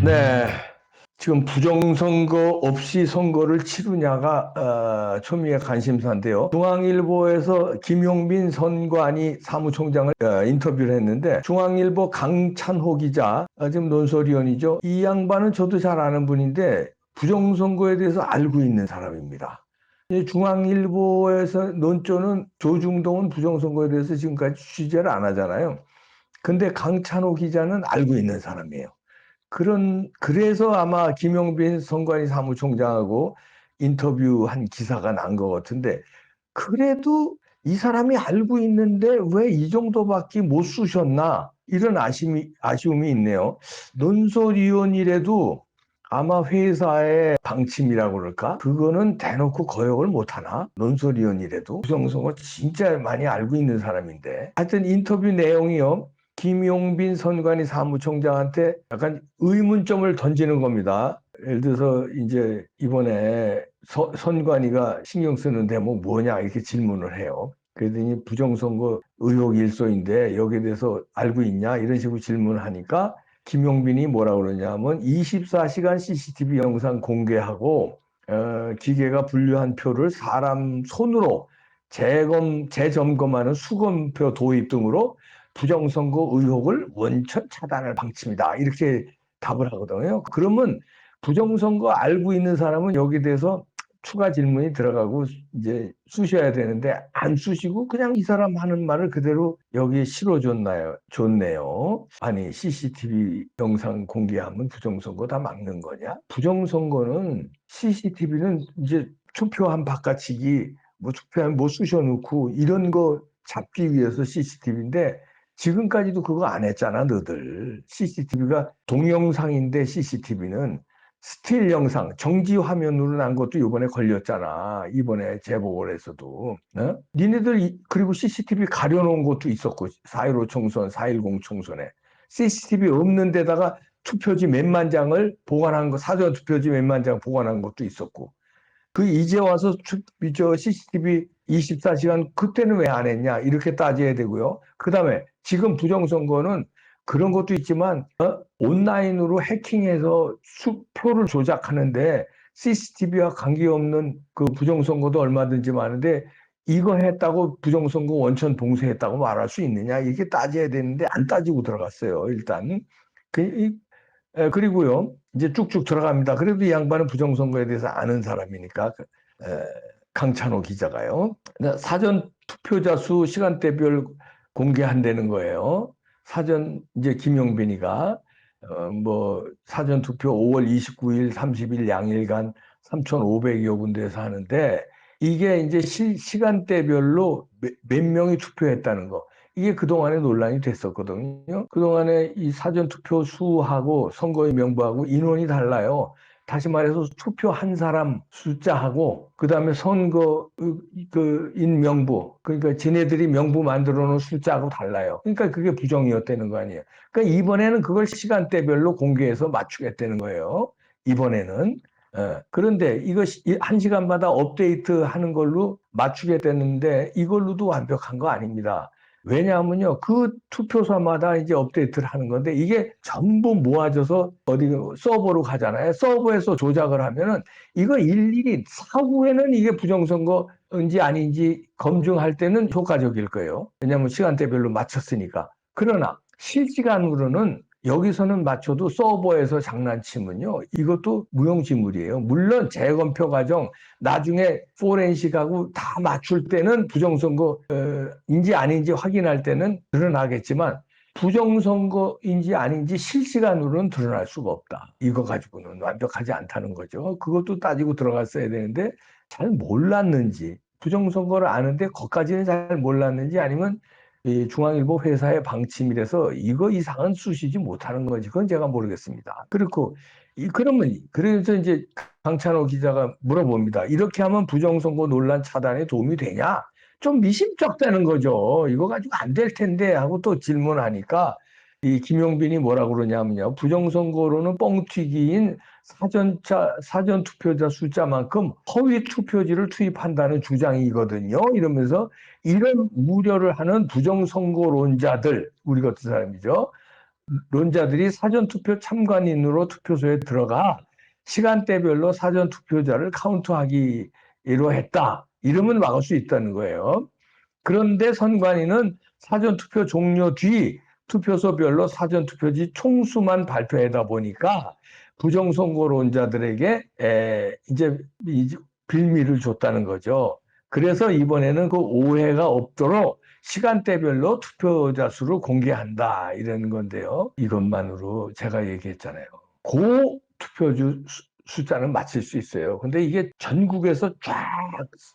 네. 지금 부정선거 없이 선거를 치르냐가 초미의 관심사인데요. 중앙일보에서 김용빈 선관위 사무총장을 인터뷰를 했는데 중앙일보 강찬호 기자, 지금 논설위원이죠. 이 양반은 저도 잘 아는 분인데 부정선거에 대해서 알고 있는 사람입니다. 중앙일보에서 논조는 조중동은 부정선거에 대해서 지금까지 취재를 안 하잖아요. 근데 강찬호 기자는 알고 있는 사람이에요. 그래서 아마 김용빈 선관위 사무총장하고 인터뷰한 기사가 난 것 같은데, 그래도 이 사람이 알고 있는데 왜 이 정도밖에 못 쓰셨나? 이런 아쉬움이 있네요. 논설위원이라도 아마 회사의 방침이라고 그럴까? 그거는 대놓고 거역을 못하나? 논설위원이라도. 부정선거 진짜 많이 알고 있는 사람인데. 하여튼 인터뷰 내용이요. 김용빈 선관위 사무총장한테 약간 의문점을 던지는 겁니다. 예를 들어서 이제 이번에 선관위가 신경 쓰는 대목 뭐냐 이렇게 질문을 해요. 그랬더니 부정선거 의혹 일소인데 여기에 대해서 알고 있냐 이런 식으로 질문을 하니까 김용빈이 뭐라 그러냐면 24시간 CCTV 영상 공개하고 기계가 분류한 표를 사람 손으로 재점검하는 수검표 도입 등으로 부정선거 의혹을 원천 차단할 방침이다. 이렇게 답을 하거든요. 그러면 부정선거 알고 있는 사람은 여기에 대해서 추가 질문이 들어가고 이제 쑤셔야 되는데 안 쑤시고 그냥 이 사람 하는 말을 그대로 여기에 실어줬나요? 좋네요. 아니 CCTV 영상 공개하면 부정선거 다 막는 거냐? 부정선거는 CCTV는 이제 투표한 바꿔치기 뭐 투표한 뭐 쑤셔놓고 이런 거 잡기 위해서 CCTV인데 지금까지도 그거 안 했잖아, 너들. CCTV가 동영상인데 CCTV는 스틸 영상, 정지 화면으로 난 것도 이번에 걸렸잖아. 이번에 재보궐에서도. 어? 니네들 그리고 CCTV 가려놓은 것도 있었고 4.15 총선, 4.10 총선에. CCTV 없는 데다가 투표지 몇만 장을 보관한 거, 사전 투표지 몇만 장 보관한 것도 있었고. 이제 와서 CCTV 24시간 그때는 왜 안 했냐 이렇게 따져야 되고요. 그다음에 지금 부정선거는 그런 것도 있지만 온라인으로 해킹해서 수표를 조작하는데 CCTV와 관계없는 그 부정선거도 얼마든지 많은데 이거 했다고 부정선거 원천 봉쇄했다고 말할 수 있느냐 이렇게 따져야 되는데 안 따지고 들어갔어요. 일단 그리고요, 이제 쭉쭉 들어갑니다. 그래도 이 양반은 부정선거에 대해서 아는 사람이니까, 강찬호 기자가요. 사전 투표자 수 시간대별 공개한다는 거예요. 이제 김용빈이가, 사전 투표 5월 29일, 30일 양일간 3,500여 군데에서 하는데, 이게 이제 시간대별로 몇 명이 투표했다는 거. 이게 그동안에 논란이 됐었거든요. 그동안에 이 사전투표 수하고 선거의 명부하고 인원이 달라요. 다시 말해서 투표한 사람 숫자하고 그다음에 선거 인 명부 그러니까 지네들이 명부 만들어 놓은 숫자하고 달라요. 그러니까 그게 부정이었다는 거 아니에요. 그러니까 이번에는 그걸 시간대별로 공개해서 맞추겠다는 거예요. 이번에는. 그런데 이거 1시간마다 업데이트 하는 걸로 맞추겠다는데 이걸로도 완벽한 거 아닙니다. 왜냐하면요, 그 투표소마다 이제 업데이트를 하는 건데 이게 전부 모아져서 어디 서버로 가잖아요. 서버에서 조작을 하면은 이거 일일이 사후에는 이게 부정선거인지 아닌지 검증할 때는 효과적일 거예요. 왜냐하면 시간대별로 맞췄으니까. 그러나 실시간으로는 여기서는 맞춰도 서버에서 장난치면요. 이것도 무용지물이에요. 물론 재검표 과정 나중에 포렌식하고 다 맞출 때는 부정선거인지 아닌지 확인할 때는 드러나겠지만 부정선거인지 아닌지 실시간으로는 드러날 수가 없다. 이거 가지고는 완벽하지 않다는 거죠. 그것도 따지고 들어갔어야 되는데 잘 몰랐는지 부정선거를 아는데 거기까지는 잘 몰랐는지 아니면 이 중앙일보 회사의 방침이라서 이거 이상은 쑤시지 못하는 거지. 그건 제가 모르겠습니다. 그렇고 그러면 그래서 이제 강찬호 기자가 물어봅니다. 이렇게 하면 부정선거 논란 차단에 도움이 되냐? 좀 미심쩍다는 거죠. 이거 가지고 안 될 텐데 하고 또 질문하니까 이 김용빈이 뭐라 그러냐면요. 부정선거로는 뻥튀기인 사전 투표자 숫자만큼 허위 투표지를 투입한다는 주장이거든요. 이러면서 이런 우려를 하는 부정선거론자들, 우리 같은 사람이죠. 론자들이 사전투표 참관인으로 투표소에 들어가 시간대별로 사전투표자를 카운트하기로 했다. 이러면 막을 수 있다는 거예요. 그런데 선관위는 사전투표 종료 뒤 투표소별로 사전투표지 총수만 발표하다 보니까 부정선거론자들에게 이제 빌미를 줬다는 거죠. 그래서 이번에는 그 오해가 없도록 시간대별로 투표자 수를 공개한다 이런 건데요. 이것만으로 제가 얘기했잖아요. 고 투표주 숫자는 맞출 수 있어요. 근데 이게 전국에서 쫙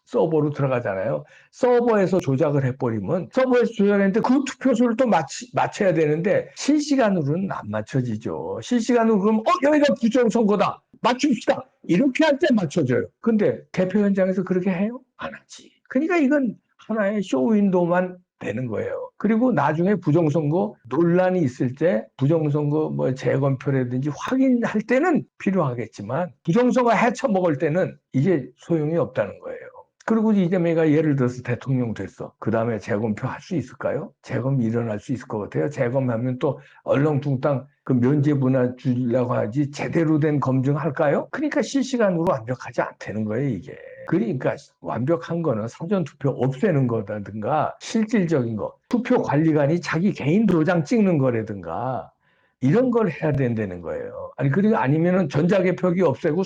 서버로 들어가잖아요. 서버에서 조작을 해버리면 서버에서 조작했는데 그 투표수를 또 맞춰야 되는데 실시간으로는 안 맞춰지죠. 실시간으로 그러면 여기가 부정선거다. 맞춥시다. 이렇게 할 때 맞춰져요. 근데 개표 현장에서 그렇게 해요? 안 하지. 그러니까 이건 하나의 쇼윈도만 되는 거예요. 그리고 나중에 부정선거 논란이 있을 때 부정선거 뭐 재검표라든지 확인할 때는 필요하겠지만 부정선거 헤쳐먹을 때는 이게 소용이 없다는 거예요. 그리고 이재명이가 예를 들어서 대통령 됐어. 그 다음에 재검표 할 수 있을까요? 재검이 일어날 수 있을 것 같아요. 재검하면 또 얼렁뚱땅 그 면죄부나 주려고 하지 제대로 된 검증할까요? 그러니까 실시간으로 완벽하지 않다는 거예요, 이게. 그러니까 완벽한 거는 사전투표 없애는 거라든가 실질적인 거, 투표관리관이 자기 개인 도장 찍는 거라든가 이런 걸 해야 된다는 거예요. 아니, 그리고 아니면은 전자개표기 없애고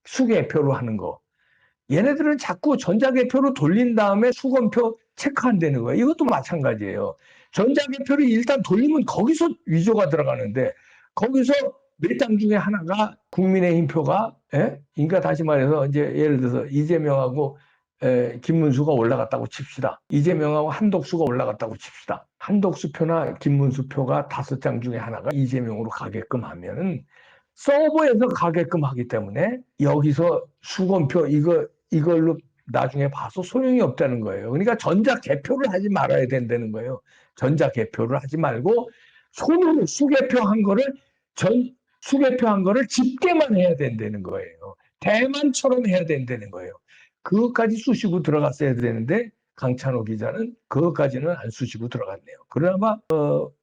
수개표로 하는 거. 얘네들은 자꾸 전자개표로 돌린 다음에 수검표 체크한다는 거예요. 이것도 마찬가지예요. 전자개표를 일단 돌리면 거기서 위조가 들어가는데 거기서 몇 당 중에 하나가 국민의힘 표가 그러니까 다시 말해서 이제 예를 들어서 이재명하고 김문수가 올라갔다고 칩시다. 이재명하고 한덕수가 올라갔다고 칩시다. 한덕수 표나 김문수 표가 5장 중에 하나가 이재명으로 가게끔 하면은 서버에서 가게끔 하기 때문에 여기서 수검표 이걸로 나중에 봐서 소용이 없다는 거예요. 그러니까 전자 개표를 하지 말아야 된다는 거예요. 전자 개표를 하지 말고 손으로 수개표한 거를 수개표한 거를 집계만 해야 된다는 거예요. 대만처럼 해야 된다는 거예요. 그것까지 쑤시고 들어갔어야 되는데 강찬호 기자는 그것까지는 안 쑤시고 들어갔네요. 그나마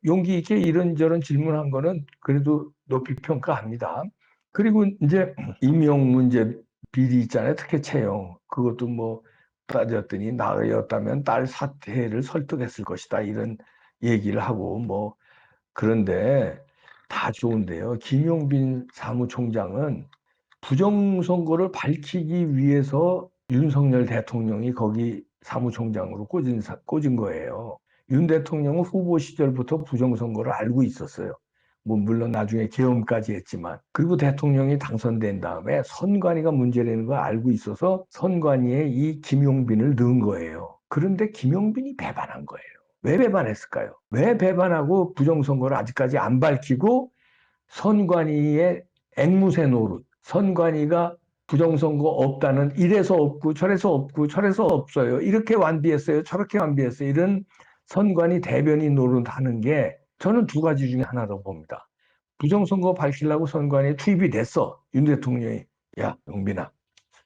용기 있게 이런저런 질문한 거는 그래도 높이 평가합니다. 그리고 이제 임용 문제 비리 있잖아요. 특혜 채용. 그것도 뭐 따졌더니 나였다면 딸 사퇴를 설득했을 것이다. 이런 얘기를 하고 뭐 그런데 다 좋은데요. 김용빈 사무총장은 부정선거를 밝히기 위해서 윤석열 대통령이 거기 사무총장으로 꽂은 거예요. 윤 대통령은 후보 시절부터 부정선거를 알고 있었어요. 뭐 물론 나중에 계엄까지 했지만 그리고 대통령이 당선된 다음에 선관위가 문제라는 걸 알고 있어서 선관위에 이 김용빈을 넣은 거예요. 그런데 김용빈이 배반한 거예요. 왜 배반했을까요? 왜 배반하고 부정선거를 아직까지 안 밝히고 선관위의 앵무새 노릇, 선관위가 부정선거 없다는 이래서 없고 저래서 없고 저래서 없어요. 이렇게 완비했어요. 저렇게 완비했어요. 이런 선관위 대변인 노릇하는 게 저는 두 가지 중에 하나라고 봅니다. 부정선거 밝히려고 선관위에 투입이 됐어. 윤 대통령이. 야, 용빈아,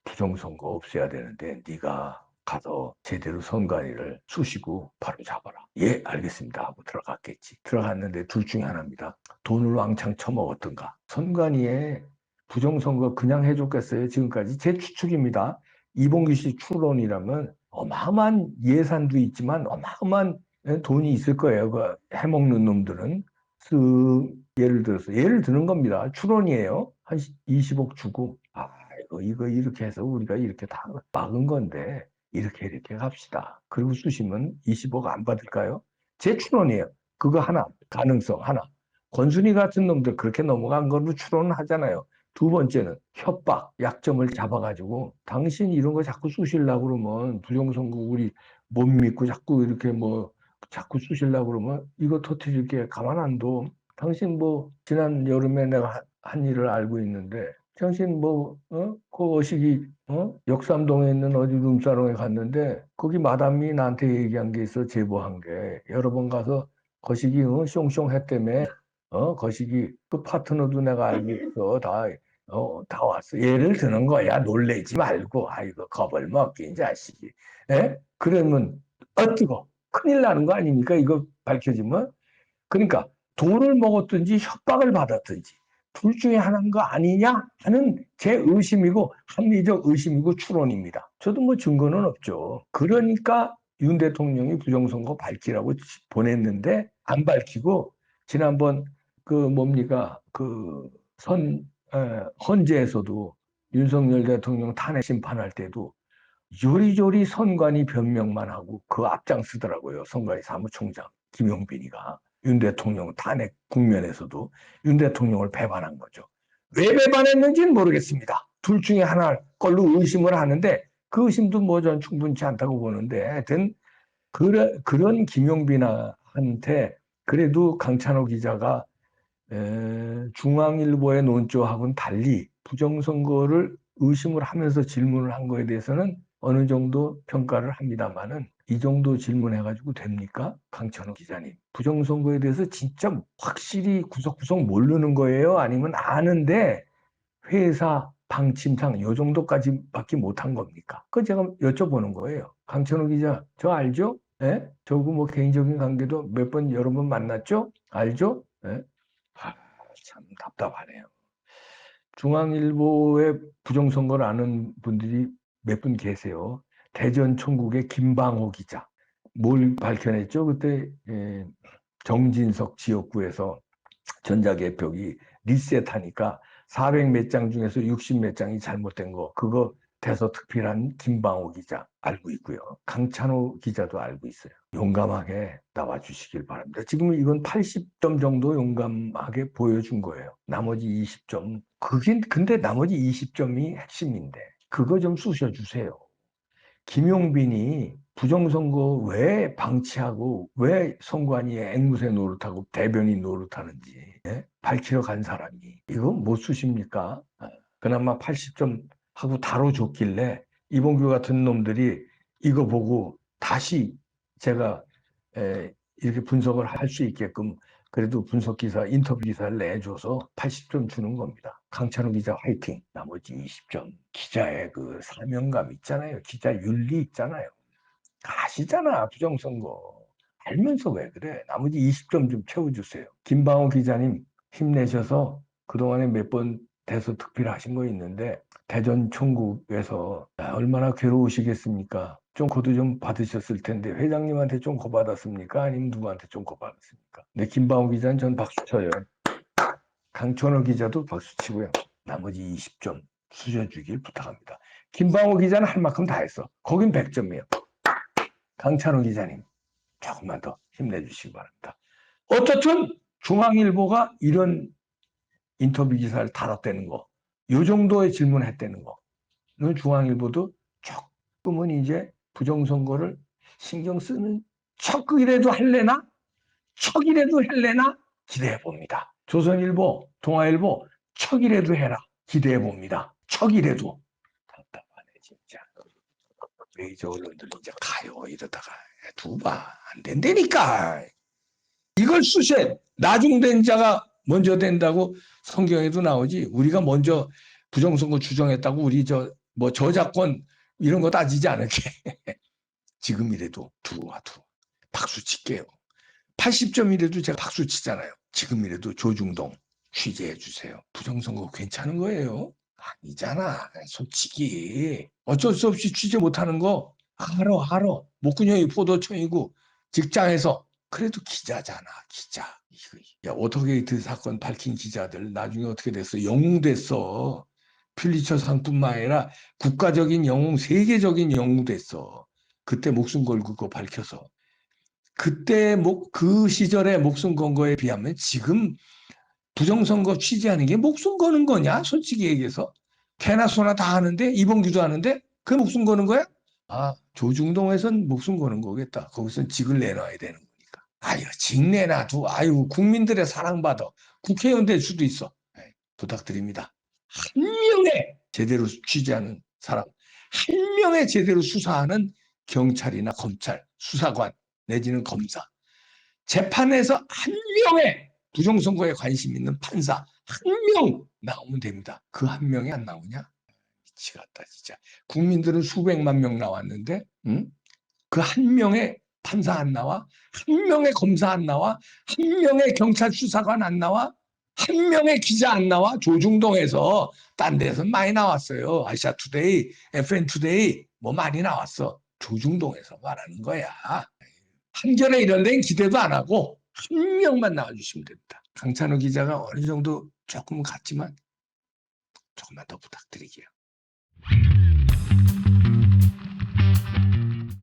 부정선거 없애야 되는데 네가 가서 제대로 선관위를 쑤시고 바로 잡아라. 예, 알겠습니다 하고 들어갔겠지. 들어갔는데 둘 중에 하나입니다. 돈을 왕창 처먹었던가. 선관위에 부정선거 그냥 해줬겠어요. 지금까지 제 추측입니다. 이봉규 씨 추론이라면 어마어마한 예산도 있지만 어마어마한 돈이 있을 거예요. 그 해먹는 놈들은 예를 드는 겁니다. 추론이에요. 한 20억 주고 이거 이렇게 해서 우리가 이렇게 다 막은 건데 이렇게 갑시다. 그리고 쑤시면 20억 안 받을까요? 제 추론이에요. 그거 하나, 가능성 하나. 권순희 같은 놈들 그렇게 넘어간 걸로 추론을 하잖아요. 두 번째는 협박, 약점을 잡아가지고 당신 이런 거 자꾸 쑤시려고 그러면 부정선거 우리 못 믿고 자꾸 이렇게 뭐 자꾸 쑤시려고 그러면 이거 터뜨릴게 가만 안 둬. 당신 뭐 지난 여름에 내가 한 일을 알고 있는데 당신 그 어식이, 역삼동에 있는 어디 룸사롱에 갔는데, 거기 마담이 나한테 얘기한 게 있어, 제보한 게. 여러 번 가서 거식이, 숑숑 했다며, 거식이, 그 파트너도 내가 알고 있어. 다 왔어. 예를 드는 거야. 놀래지 말고, 아이고, 겁을 먹긴 자식이. 에? 그러면, 뜨거. 큰일 나는 거 아닙니까? 이거 밝혀지면? 그러니까, 돈을 먹었든지 협박을 받았든지 둘 중에 하나인 거 아니냐 하는 제 의심이고 합리적 의심이고 추론입니다. 저도 뭐 증거는 없죠. 그러니까 윤 대통령이 부정선거 밝히라고 보냈는데 안 밝히고 지난번 그 뭡니까 헌재에서도 윤석열 대통령 탄핵 심판할 때도 요리조리 선관위 변명만 하고 그 앞장서더라고요. 선관위 사무총장 김용빈이가 윤 대통령 탄핵 국면에서도 윤 대통령을 배반한 거죠. 왜 배반했는지는 모르겠습니다. 둘 중에 하나 걸로 의심을 하는데 그 의심도 뭐 전 충분치 않다고 보는데 하여튼 그런 김용빈한테 그래도 강찬호 기자가 중앙일보의 논조하고는 달리 부정선거를 의심을 하면서 질문을 한 거에 대해서는 어느 정도 평가를 합니다만은 이 정도 질문해가지고 됩니까? 강찬호 기자님. 부정선거에 대해서 진짜 확실히 구석구석 모르는 거예요? 아니면 아는데 회사 방침상 요 정도까지밖에 못한 겁니까? 그거 제가 여쭤보는 거예요. 강찬호 기자, 저 알죠? 예? 저하고 뭐 개인적인 관계도 몇 번, 여러 번 만났죠? 알죠? 예? 아, 참 답답하네요. 중앙일보의 부정선거를 아는 분들이 몇 분 계세요. 대전 총국의 김방호 기자. 뭘 밝혀냈죠? 그때 정진석 지역구에서 전자개표기 리셋하니까 400 몇 장 중에서 60 몇 장이 잘못된 거 그거 대서특필한 김방호 기자 알고 있고요. 강찬호 기자도 알고 있어요. 용감하게 나와주시길 바랍니다. 지금 이건 80점 정도 용감하게 보여준 거예요. 나머지 20점. 그게 근데 나머지 20점이 핵심인데 그거 좀 쑤셔주세요. 김용빈이 부정선거 왜 방치하고 왜 선관위에 앵무새 노릇하고 대변인 노릇하는지 밝히러 간 사람이 이거 못 쓰십니까? 그나마 80점 하고 다뤄줬길래 이봉규 같은 놈들이 이거 보고 다시 제가 이렇게 분석을 할 수 있게끔 그래도 분석 기사, 인터뷰 기사를 내줘서 80점 주는 겁니다. 강찬호 기자 화이팅. 나머지 20점. 기자의 그 사명감 있잖아요. 기자 윤리 있잖아요. 아시잖아, 부정선거. 알면서 왜 그래? 나머지 20점 좀 채워주세요. 김방호 기자님 힘내셔서 그동안에 몇 번 대서특필 하신 거 있는데 대전 총국에서 얼마나 괴로우시겠습니까? 좀 고도 좀 받으셨을 텐데 회장님한테 좀 고받았습니까? 아니면 누구한테 좀 고받았습니까? 네, 김방호 기자는 전 박수 쳐요. 강천호 기자도 박수 치고요. 나머지 20점 수셔주길 부탁합니다. 김방호 기자는 할 만큼 다 했어. 거긴 100점이에요. 강찬호 기자님 조금만 더 힘내주시기 바랍니다. 어떻든 중앙일보가 이런 인터뷰 기사를 달았다는 거, 이 정도의 질문했다는 거는 중앙일보도 조금은 이제 부정선거를 신경 쓰는 척이라도 할래나? 척이라도 할래나? 기대해 봅니다. 조선일보, 동아일보 척이라도 해라. 기대해 봅니다. 척이라도. 답답하네 진짜. 메이저 언론들 이제 가요 이러다가 두봐 안 된다니까. 이걸 수세 나중된 자가 먼저 된다고 성경에도 나오지. 우리가 먼저 부정선거 주정했다고 우리 저 뭐 저작권 이런 거 따지지 않을게. 지금이라도 들어와 박수 칠게요. 80점이라도 제가 박수 치잖아요. 지금이라도 조중동 취재해 주세요. 부정선거 괜찮은 거예요? 아니잖아. 솔직히 어쩔 수 없이 취재 못하는 거 알아. 목구멍이 포도청이고 직장에서 그래도 기자잖아. 기자. 야, 오토게이트 사건 밝힌 기자들 나중에 어떻게 됐어? 영웅 됐어. 퓰리처상뿐만 아니라 국가적인 영웅, 세계적인 영웅 됐어. 그때 목숨 걸고 그거 밝혀서. 그때 그 시절에 목숨 건 거에 비하면 지금 부정선거 취재하는 게 목숨 거는 거냐? 솔직히 얘기해서. 개나 소나 다 하는데 이봉규도 하는데 그 목숨 거는 거야? 아, 조중동에선 목숨 거는 거겠다. 거기선 직을 내놔야 되는 거니까. 아유, 직 내놔도 아유 국민들의 사랑받아. 국회의원 될 수도 있어. 부탁드립니다. 한 명의 제대로 취재하는 사람, 한 명의 제대로 수사하는 경찰이나 검찰, 수사관 내지는 검사, 재판에서 한 명의 부정선거에 관심 있는 판사 한 명 나오면 됩니다. 그 한 명이 안 나오냐? 미치겠다 진짜. 국민들은 수백만 명 나왔는데 그 한 명의 판사 안 나와? 한 명의 검사 안 나와? 한 명의 경찰 수사관 안 나와? 한 명의 기자 안 나와? 조중동에서. 딴 데서 많이 나왔어요. 아시아투데이, FN투데이 뭐 많이 나왔어. 조중동에서 말하는 거야. 한겨레 이런 데는 기대도 안 하고 한 명만 나와주시면 됩니다. 강찬호 기자가 어느 정도 조금 갔지만 조금만 더 부탁드릴게요.